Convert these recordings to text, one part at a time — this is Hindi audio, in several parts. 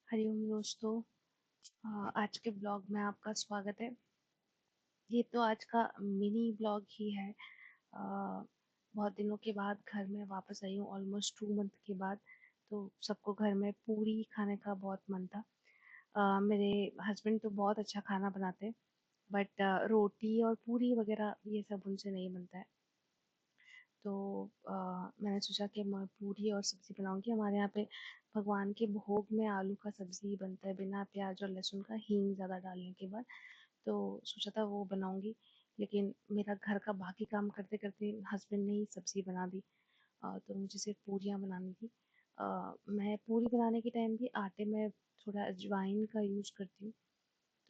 हरिओम दोस्तों। आज के ब्लॉग में आपका स्वागत है। ये तो आज का मिनी ब्लॉग ही है। बहुत दिनों के बाद घर में वापस आई हूँ, ऑलमोस्ट 2 मंथ के बाद। तो सबको घर में पूरी खाने का बहुत मन था। मेरे हस्बैंड तो बहुत अच्छा खाना बनाते हैं, बट रोटी और पूरी वगैरह ये सब उनसे नहीं बनता है। तो मैंने सोचा कि मैं पूरी और सब्ज़ी बनाऊंगी। हमारे यहाँ पे भगवान के भोग में आलू का सब्ज़ी बनता है बिना प्याज और लहसुन का, हींग ज़्यादा डालने के बाद। तो सोचा था वो बनाऊंगी, लेकिन मेरा घर का बाकी काम करते करते हस्बैंड ने ही सब्ज़ी बना दी। तो मुझे सिर्फ पूरियाँ बनानी थी। मैं पूरी बनाने के टाइम भी आटे में थोड़ा अजवाइन का यूज़ करती हूँ।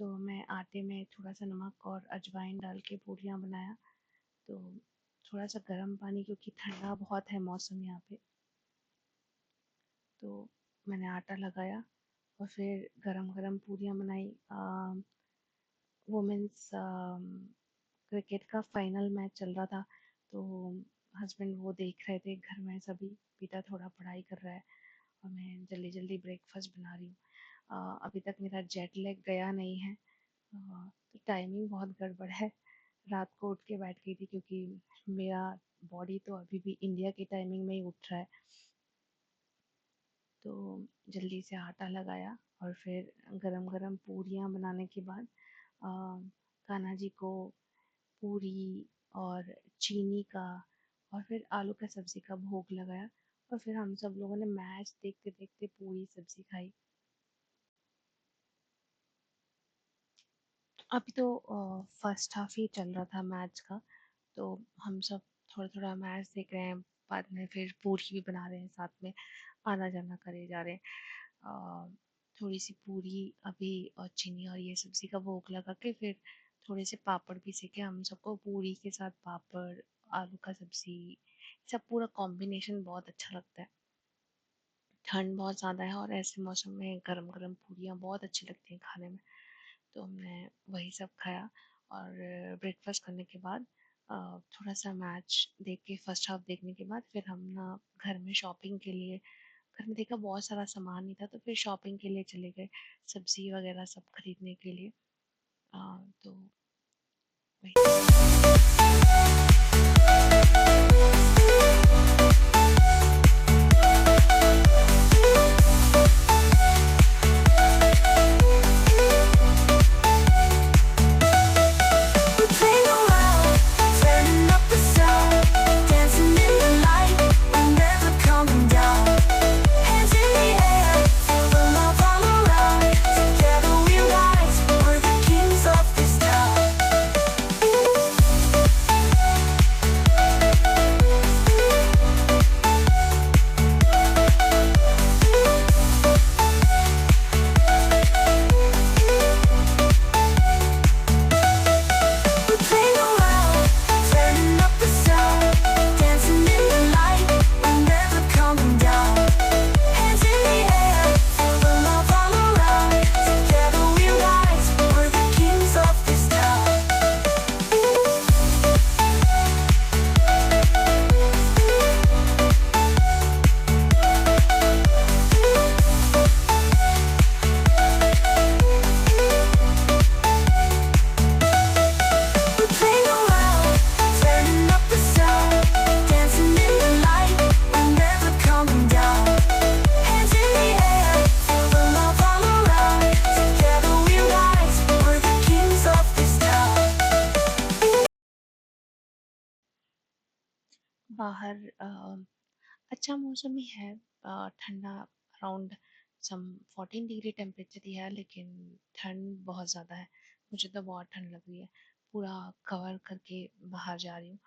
तो मैं आटे में थोड़ा सा नमक और अजवाइन डाल के पूरियाँ बनाया। तो थोड़ा सा गर्म पानी, क्योंकि ठंडा बहुत है मौसम यहाँ पे, तो मैंने आटा लगाया और फिर गरम गरम पूरियाँ बनाई। वुमेंस क्रिकेट का फाइनल मैच चल रहा था, तो हस्बैंड वो देख रहे थे घर में सभी। बेटा थोड़ा पढ़ाई कर रहा है और मैं जल्दी जल्दी ब्रेकफास्ट बना रही हूँ। अभी तक मेरा जेट लैग गया नहीं है। तो टाइमिंग बहुत गड़बड़ है। रात को उठ के बैठ गई थी, क्योंकि मेरा बॉडी तो अभी भी इंडिया की टाइमिंग में ही उठ रहा है। तो जल्दी से आटा लगाया और फिर गरम गरम पूरियाँ बनाने के बाद अ, कान्हा जी को पूरी और चीनी का और फिर आलू का सब्जी का भोग लगाया। और फिर हम सब लोगों ने मैच देखते देखते पूरी सब्जी खाई। अभी तो फर्स्ट हाफ ही चल रहा था मैच का, तो हम सब थोड़ा थोड़ा मैच देख रहे हैं। बाद में फिर पूरी भी बना रहे हैं, साथ में आना जाना करे जा रहे हैं। थोड़ी सी पूरी अभी और चीनी और ये सब्जी का भोग लगा के फिर थोड़े से पापड़ भी सेके हम सबको। पूरी के साथ पापड़, आलू का सब्जी, सब पूरा कॉम्बिनेशन बहुत अच्छा लगता है। ठंड बहुत ज़्यादा है और ऐसे मौसम में गरम गरम पूरियाँ बहुत अच्छी लगती हैं खाने में। तो हमने वही सब खाया। और ब्रेकफास्ट करने के बाद थोड़ा सा मैच देख के, फर्स्ट हाफ देखने के बाद फिर हम ना घर में शॉपिंग के लिए, घर में देखा बहुत सारा सामान नहीं था, तो फिर शॉपिंग के लिए चले गए, सब्जी वगैरह सब खरीदने के लिए। तो वही। We playing around, turning up the sound, dancing in the light, we're never coming down. Hands in the air, feel the love all around. Together we rise, we're the kings of this town. We're playing around, turning up the sound, dancing in the light, we're never coming down. Hands in the air, feel the love all around. Together we rise, we're the kings of this town. We're playing around, turning up the sound, dancing in the light, we're never coming down. Hands in the air, feel the love all around. Together we rise, we're the kings of this town. बाहर अच्छा मौसम ही है। ठंडा, अराउंड सम 14 डिग्री टेम्परेचर ही है, लेकिन ठंड बहुत ज़्यादा है। मुझे तो बहुत ठंड लग रही है। पूरा कवर करके बाहर जा रही हूँ।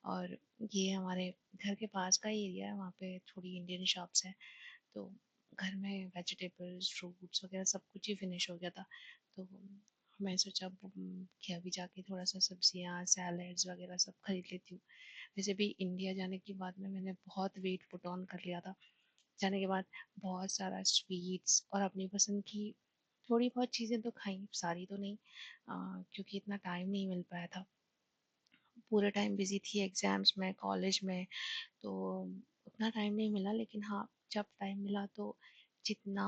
और ये हमारे घर के पास का ही एरिया है, वहाँ पे थोड़ी इंडियन शॉप्स हैं। तो घर में वेजिटेबल्स, फ्रूट्स वगैरह सब कुछ ही फिनिश हो गया था। तो मैं सोचा कि अभी जाके थोड़ा सा सब्जियाँ, सैलड्स वगैरह सब खरीद लेती हूँ। वैसे भी इंडिया जाने के बाद में मैंने बहुत वेट पुट ऑन कर लिया था। जाने के बाद बहुत सारा स्वीट्स और अपनी पसंद की थोड़ी बहुत चीज़ें तो खाई, सारी तो नहीं, क्योंकि इतना टाइम नहीं मिल पाया था। पूरे टाइम बिजी थी एग्जाम्स में, कॉलेज में, तो उतना टाइम नहीं मिला। लेकिन हाँ, जब टाइम मिला तो जितना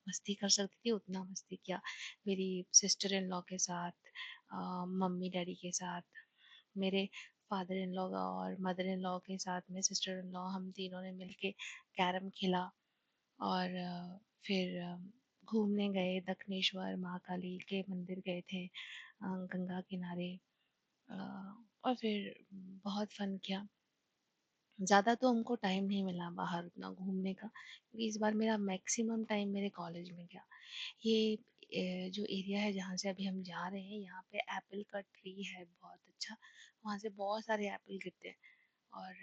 मस्ती कर सकती थी उतना मस्ती किया। मेरी सिस्टर इन लॉ के साथ, मम्मी डैडी के साथ, मेरे फादर इन लॉ और मदर इन लॉ के साथ में सिस्टर इन लॉ, हम तीनों ने मिलके कैरम खेला। और फिर घूमने गए, दक्षिणेश्वर महाकाली के मंदिर गए थे, गंगा किनारे। अ, और फिर बहुत फन किया। ज़्यादा तो हमको टाइम नहीं मिला बाहर उतना घूमने का, क्योंकि इस बार मेरा मैक्सिमम टाइम मेरे कॉलेज में गया। ये जो एरिया है जहाँ से अभी हम जा रहे हैं, यहाँ पे एप्पल का ट्री है बहुत अच्छा। वहाँ से बहुत सारे एप्पल गिरते हैं। और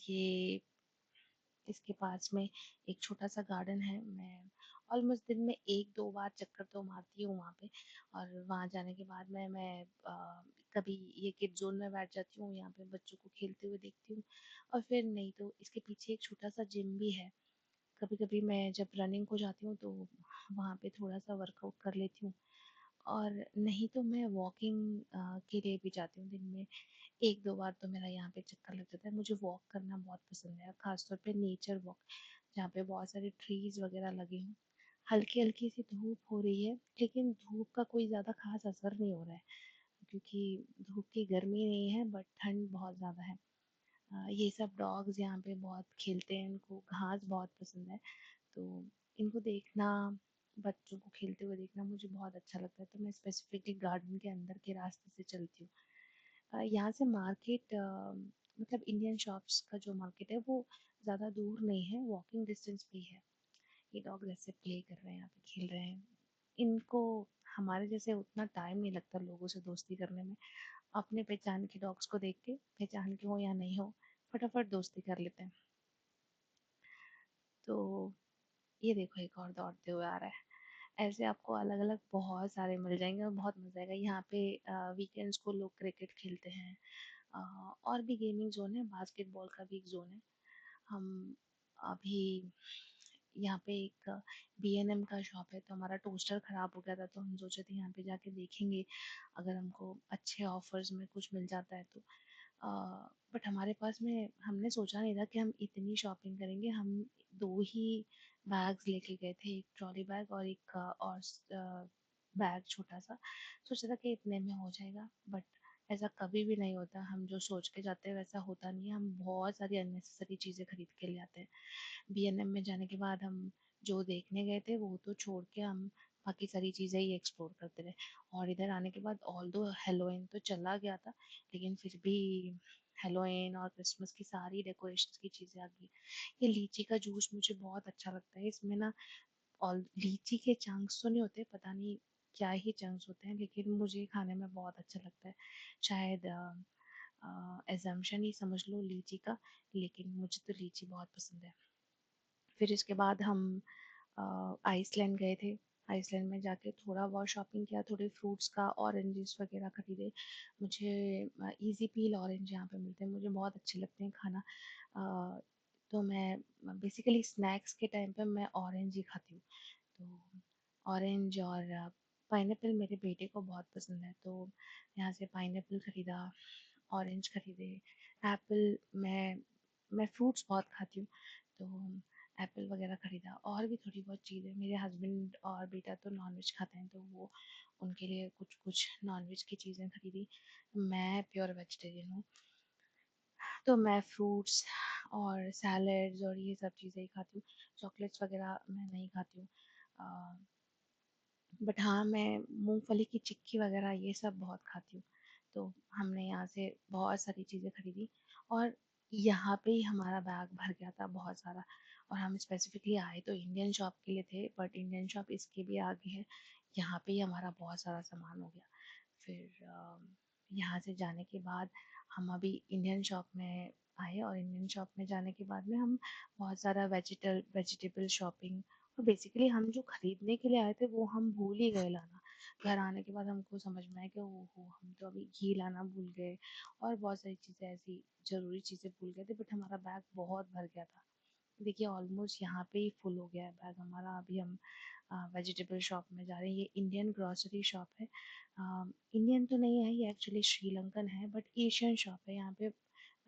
ये इसके पास में एक छोटा सा गार्डन है। मैं ऑलमोस्ट दिन में एक दो बार चक्कर तो मारती हूँ वहाँ पे। और वहाँ जाने के बाद में मैं कभी ये किड जोन में बैठ जाती हूँ, यहाँ पे बच्चों को खेलते हुए देखती हूँ। और फिर नहीं तो इसके पीछे एक छोटा सा जिम भी है। कभी कभी मैं जब रनिंग को जाती हूँ तो वहाँ पे थोड़ा सा वर्कआउट कर लेती हूँ। और नहीं तो मैं वॉकिंग के लिए भी जाती हूँ दिन में एक दो बार। तो मेरा यहाँ पे चक्कर लग जाता है। मुझे वॉक करना बहुत पसंद है, खासतौर पे नेचर वॉक, जहाँ पे बहुत सारे ट्रीज वगैरह लगे हों। हल्की हल्की सी धूप हो रही है, लेकिन धूप का कोई ज़्यादा खास असर नहीं हो रहा है, क्योंकि धूप की गर्मी नहीं है बट ठंड बहुत ज़्यादा है। ये सब डॉग्स यहाँ पे बहुत खेलते हैं, इनको घास बहुत पसंद है। तो इनको देखना, बच्चों को खेलते हुए देखना मुझे बहुत अच्छा लगता है। तो मैं स्पेसिफिकली गार्डन के अंदर के रास्ते से चलती हूँ। यहाँ से मार्केट, मतलब इंडियन शॉप्स का जो मार्केट है वो ज़्यादा दूर नहीं है, वॉकिंग डिस्टेंस पे ही है। ये डॉग ऐसे प्ले कर रहे हैं, यहाँ पे खेल रहे हैं। इनको हमारे जैसे उतना टाइम नहीं लगता लोगों से दोस्ती करने में। अपने पहचान के डॉग्स को देख के, पहचान के हो या नहीं हो, फटाफट दोस्ती कर लेते हैं। तो ये देखो एक और दौड़ते हुए आ रहा है। ऐसे आपको अलग अलग बहुत सारे मिल जाएंगे और बहुत मजा आएगा। यहाँ पे वीकेंड्स को लोग क्रिकेट खेलते हैं। अ, और भी गेमिंग जोन है, बास्केटबॉल का भी एक जोन है। हम अभी यहाँ पे एक B&M का शॉप है, तो हमारा टोस्टर खराब हो गया था, तो हम सोचे थे यहाँ पे जाके देखेंगे अगर हमको अच्छे ऑफर्स में कुछ मिल जाता है तो। बट हमारे पास में, हमने सोचा नहीं था कि हम इतनी शॉपिंग करेंगे। हम दो ही बैग्स लेके गए थे, एक ट्रॉली बैग और एक और बैग छोटा सा। सोचा था कि इतने में हो जाएगा, बट ऐसा कभी भी नहीं होता। हम जो सोच के जाते हैं वैसा होता नहीं है। हम बहुत सारी अननेसेसरी चीज़ें खरीद के ले आते हैं। B&M में जाने के बाद हम जो देखने गए थे वो तो छोड़ के हम बाकी सारी चीज़ें ही एक्सप्लोर करते रहे। और इधर आने के बाद ऑल दो हेलोइन तो चला गया था, लेकिन फिर भी हेलोइन और क्रिसमस की सारी डेकोरेशन की चीज़ें आ गई। ये लीची का जूस मुझे बहुत अच्छा लगता है। इसमें ना और लीची के चंक्स तो नहीं होते, पता नहीं क्या ही चंक्स होते हैं, लेकिन मुझे खाने में बहुत अच्छा लगता है। शायद एजम्पशन ही समझ लो लीची का, लेकिन मुझे तो लीची बहुत पसंद है। फिर इसके बाद हम आइसलैंड गए थे। आइसलैंड में जाके थोड़ा बहुत शॉपिंग किया, थोड़े फ्रूट्स का, ऑरेंजेस वगैरह खरीदे। मुझे इजी पील ऑरेंज यहाँ पे मिलते हैं, मुझे बहुत अच्छे लगते हैं खाना। अ, तो मैं बेसिकली स्नैक्स के टाइम पे मैं ऑरेंज ही खाती हूँ। तो ऑरेंज और पाइनएप्पल मेरे बेटे को बहुत पसंद है, तो यहाँ से पाइनएप्पल खरीदा, ऑरेंज खरीदे। एप्पल, मैं फ्रूट्स बहुत खाती हूँ, तो एप्पल वगैरह खरीदा। और भी थोड़ी बहुत चीज़ें, मेरे हस्बैंड और बेटा तो नॉनवेज खाते हैं, तो वो उनके लिए कुछ कुछ नॉनवेज की चीज़ें खरीदी। मैं प्योर वेजिटेरियन हूँ, तो मैं फ्रूट्स और सैलड्स और ये सब चीज़ें ही खाती हूँ। चॉकलेट्स वगैरह मैं नहीं खाती हूँ। बट हाँ, मैं मूंगफली की चिक्की वगैरह ये सब बहुत खाती हूँ। तो हमने यहाँ से बहुत सारी चीज़ें खरीदी। और यहाँ पे ही हमारा बैग भर गया था बहुत सारा। और हम स्पेसिफिकली आए तो इंडियन शॉप के लिए थे, बट इंडियन शॉप इसके भी आगे है। यहाँ पे ही हमारा बहुत सारा सामान हो गया। फिर यहाँ से जाने के बाद हम अभी इंडियन शॉप में आए, और इंडियन शॉप में जाने के बाद में हम बहुत सारा वेजिटेबल शॉपिंग, और बेसिकली हम जो खरीदने के लिए आए थे वो हम भूल ही गए लाना। घर आने के बाद हमको समझ में आया कि ओहो, हम तो अभी घी लाना भूल गए, और बहुत सारी चीज़ें ऐसी ज़रूरी चीज़ें भूल गए थे। बट हमारा बैग बहुत भर गया था। देखिए ऑलमोस्ट यहाँ पे ही फुल हो गया है बैग हमारा। अभी हम वेजिटेबल शॉप में जा रहे हैं। ये इंडियन ग्रॉसरी शॉप है। इंडियन तो नहीं है ये, एक्चुअली श्रीलंकन है, बट एशियन शॉप है। यहाँ पे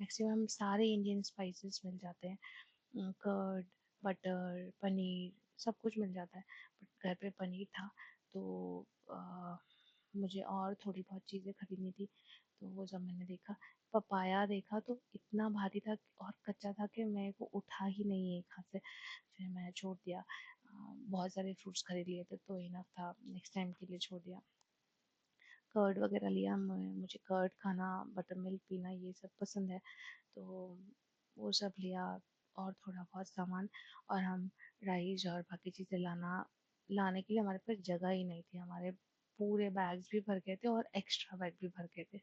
मैक्सिमम सारे इंडियन स्पाइसेस मिल जाते हैं। कर्ड, बटर, पनीर सब कुछ मिल जाता है, बट घर पे पनीर था तो मुझे और थोड़ी बहुत चीज़ें खरीदनी थी। तो वो जब मैंने देखा, पपाया देखा तो इतना भारी था और कच्चा था कि मेरे को उठा ही नहीं एक हाथ से, फिर मैं छोड़ दिया। बहुत सारे फ्रूट्स खरीद लिए थे तो इनफ था, नेक्स्ट टाइम के लिए छोड़ दिया। कर्ड वगैरह लिया, मुझे कर्ड खाना, बटर मिल्क पीना ये सब पसंद है, तो वो सब लिया और थोड़ा बहुत सामान। और हम राइस और बाकी चीज़ें लाने के लिए हमारे पास जगह ही नहीं थी, हमारे पूरे बैग्स भी भर गए थे और एक्स्ट्रा बैग भी भर गए थे।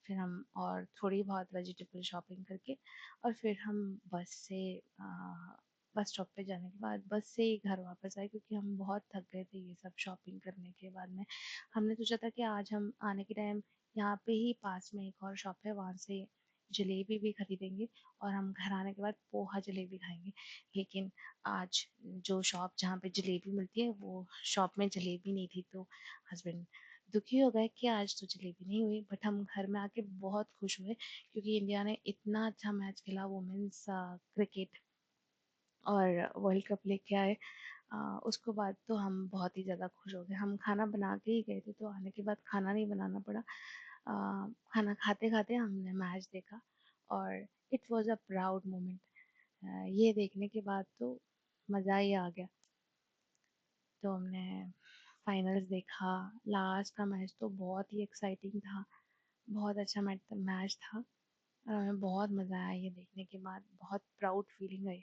फिर हम और थोड़ी बहुत वेजिटेबल शॉपिंग करके और फिर हम बस स्टॉप पे जाने के बाद बस से ही घर वापस आए, क्योंकि हम बहुत थक गए थे ये सब शॉपिंग करने के बाद में। हमने सोचा था कि आज हम आने के टाइम यहाँ पे ही पास में एक और शॉप है, वहाँ से जलेबी भी खरीदेंगे और हम घर आने के बाद पोहा जलेबी खाएंगे। लेकिन आज जो शॉप जहाँ पे जलेबी मिलती है वो शॉप में जलेबी नहीं थी, तो हस्बैंड दुखी हो गए कि आज तो जलेबी नहीं हुई। बट हम घर में आके बहुत खुश हुए क्योंकि इंडिया ने इतना अच्छा मैच खेला, वुमेन्स क्रिकेट, और वर्ल्ड कप लेके आए। उसके बाद तो हम बहुत ही ज़्यादा खुश हो गए। हम खाना बना के ही गए थे तो आने के बाद खाना नहीं बनाना पड़ा। खाना खाते खाते हमने मैच देखा और it was a proud moment. ये देखने के बाद तो मज़ा ही आ गया। तो हमने फाइनल्स देखा, लास्ट का मैच तो बहुत ही एक्साइटिंग था, बहुत अच्छा मैच था और हमें बहुत मज़ा आया ये देखने के बाद, बहुत प्राउड फीलिंग आई।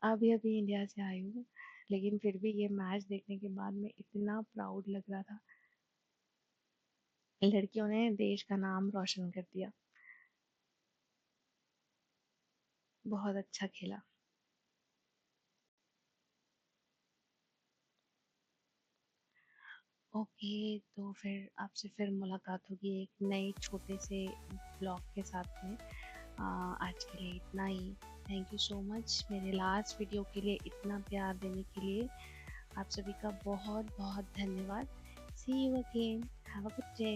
अभी अभी इंडिया से आई हूँ, लेकिन फिर भी ये मैच देखने के बाद में इतना प्राउड लग रहा था। लड़कियों ने देश का नाम रोशन कर दिया, बहुत अच्छा खेला। ओके, तो फिर आपसे फिर मुलाकात होगी एक नए छोटे से ब्लॉग के साथ में। आज के लिए इतना ही। थैंक यू सो मच मेरे लास्ट वीडियो के लिए इतना प्यार देने के लिए। आप सभी का बहुत बहुत धन्यवाद। See you again, have a good day.